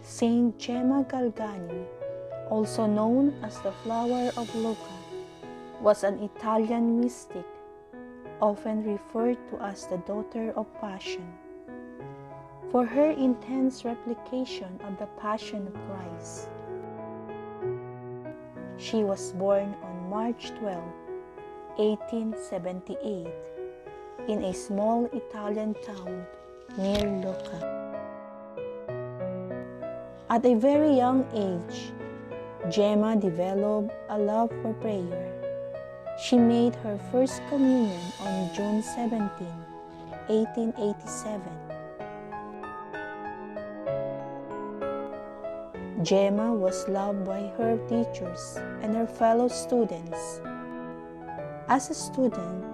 Saint Gemma Galgani, also known as the Flower of Lucca, was an Italian mystic, often referred to as the Daughter of Passion, for her intense replication of the Passion of Christ. She was born on March 12, 1878, in a small Italian town near Lucca. At a very young age, Gemma developed a love for prayer. She made her first communion on June 17, 1887. Gemma was loved by her teachers and her fellow students. As a student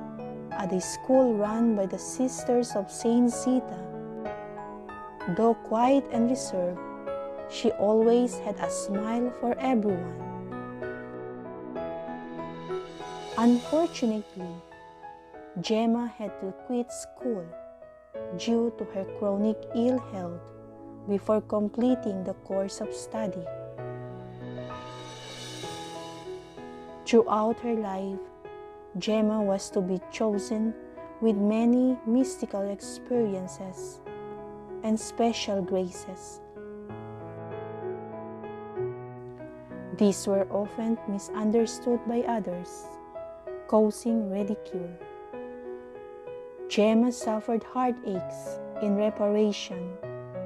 at a school run by the Sisters of Saint Zita, though quiet and reserved, she always had a smile for everyone. Unfortunately, Gemma had to quit school due to her chronic ill health before completing the course of study. Throughout her life, Gemma was to be chosen with many mystical experiences and special graces. These were often misunderstood by others, causing ridicule. Gemma suffered heartaches in reparation,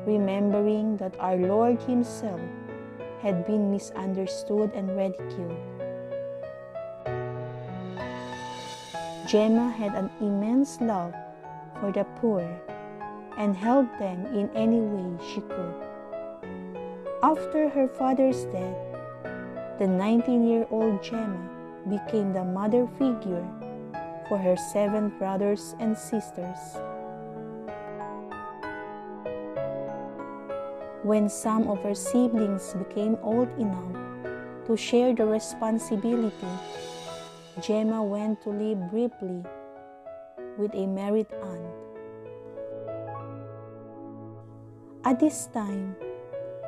remembering that our Lord Himself had been misunderstood and ridiculed. Gemma had an immense love for the poor and helped them in any way she could. After her father's death, the 19-year-old Gemma became the mother figure for her 7 brothers and sisters. When some of her siblings became old enough to share the responsibility, Gemma went to live briefly with a married aunt. At this time,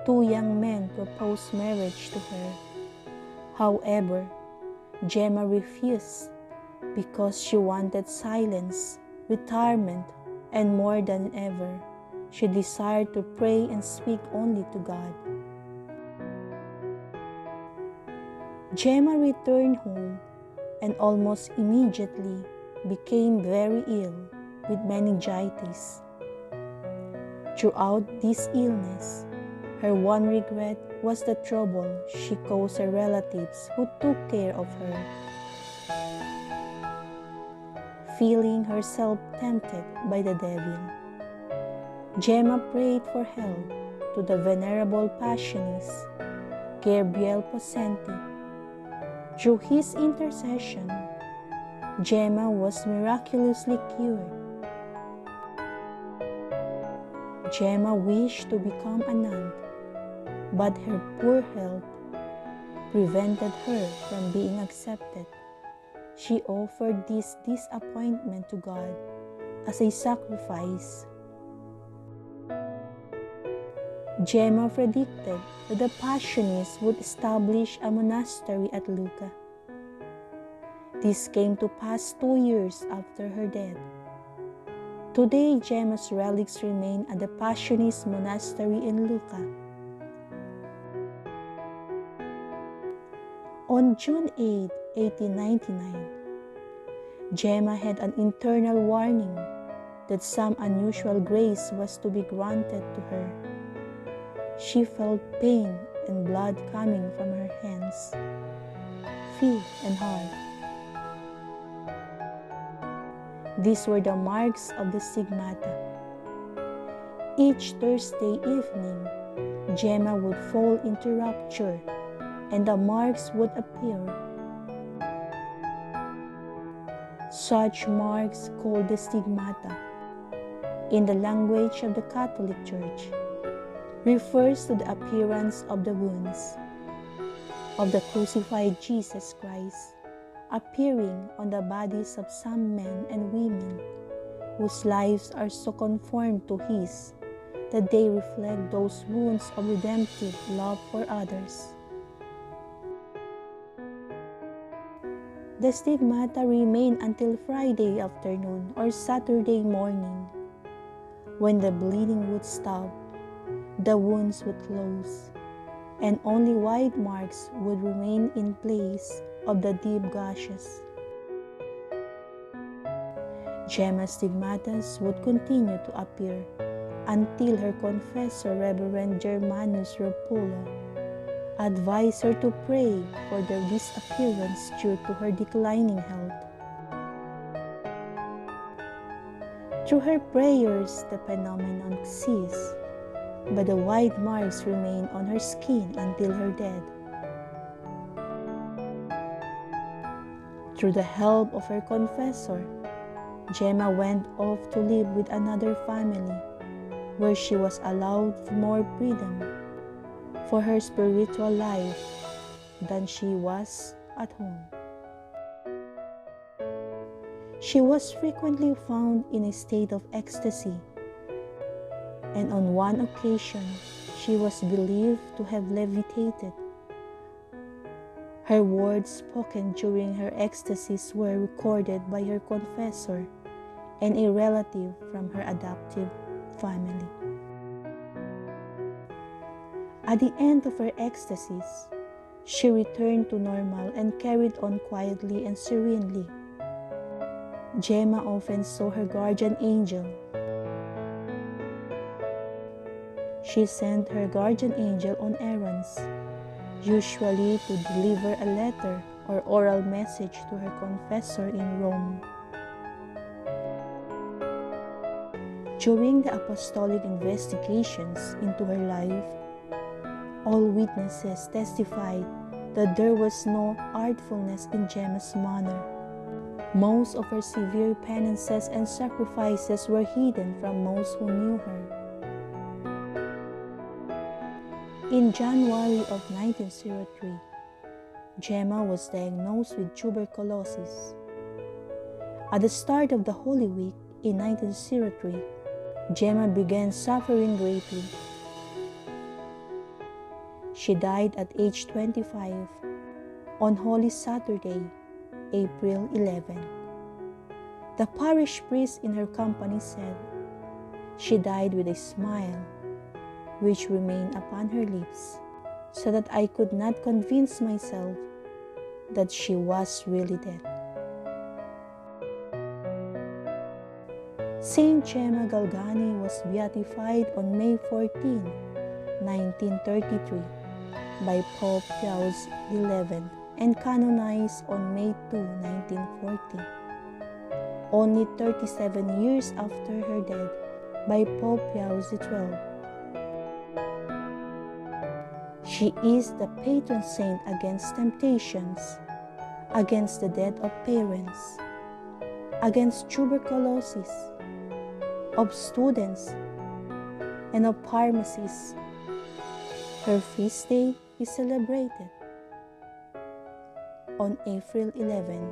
2 young men proposed marriage to her. However, Gemma refused because she wanted silence, retirement, and more than ever, she desired to pray and speak only to God. Gemma returned home and almost immediately became very ill with meningitis. Throughout this illness, her one regret was the trouble she caused her relatives who took care of her. Feeling herself tempted by the devil, Gemma prayed for help to the venerable Passionist, Gabriel Possenti. Through his intercession, Gemma was miraculously cured. Gemma wished to become a nun, but her poor health prevented her from being accepted. She offered this disappointment to God as a sacrifice. Gemma predicted that the Passionists would establish a monastery at Lucca. This came to pass 2 years after her death. Today, Gemma's relics remain at the Passionist monastery in Lucca. On June 8, 1899, Gemma had an internal warning that some unusual grace was to be granted to her. She felt pain and blood coming from her hands, feet, and heart. These were the marks of the stigmata. Each Thursday evening, Gemma would fall into rapture and the marks would appear. Such marks, called the stigmata, in the language of the Catholic Church, refers to the appearance of the wounds of the crucified Jesus Christ appearing on the bodies of some men and women whose lives are so conformed to His that they reflect those wounds of redemptive love for others. The stigmata remain until Friday afternoon or Saturday morning. When the bleeding would stop, the wounds would close, and only wide marks would remain in place of the deep gashes. Gemma's stigmatas would continue to appear until her confessor, Reverend Germanus Rapula, advised her to pray for their disappearance due to her declining health. Through her prayers, the phenomenon ceased, but the wide marks remained on her skin until her death. Through the help of her confessor, Gemma went off to live with another family, where she was allowed more freedom for her spiritual life than she was at home. She was frequently found in a state of ecstasy, and on one occasion she was believed to have levitated. Her words spoken during her ecstasies were recorded by her confessor and a relative from her adoptive family. At the end of her ecstasies, she returned to normal and carried on quietly and serenely. Gemma often saw her guardian angel. She sent her guardian angel on errands, usually to deliver a letter or oral message to her confessor in Rome. During the apostolic investigations into her life, all witnesses testified that there was no artfulness in Gemma's manner. Most of her severe penances and sacrifices were hidden from most who knew her. In January of 1903, Gemma was diagnosed with tuberculosis. At the start of the Holy Week in 1903, Gemma began suffering greatly. She died at age 25 on Holy Saturday, April 11. The parish priest in her company said, "She died with a smile which remained upon her lips, so that I could not convince myself that she was really dead." Saint Gemma Galgani was beatified on May 14, 1933 by Pope Pius XI and canonized on May 2, 1940, only 37 years after her death by Pope Pius XII. She is the patron saint against temptations, against the death of parents, against tuberculosis, of students, and of pharmacists. Her feast day is celebrated on April 11.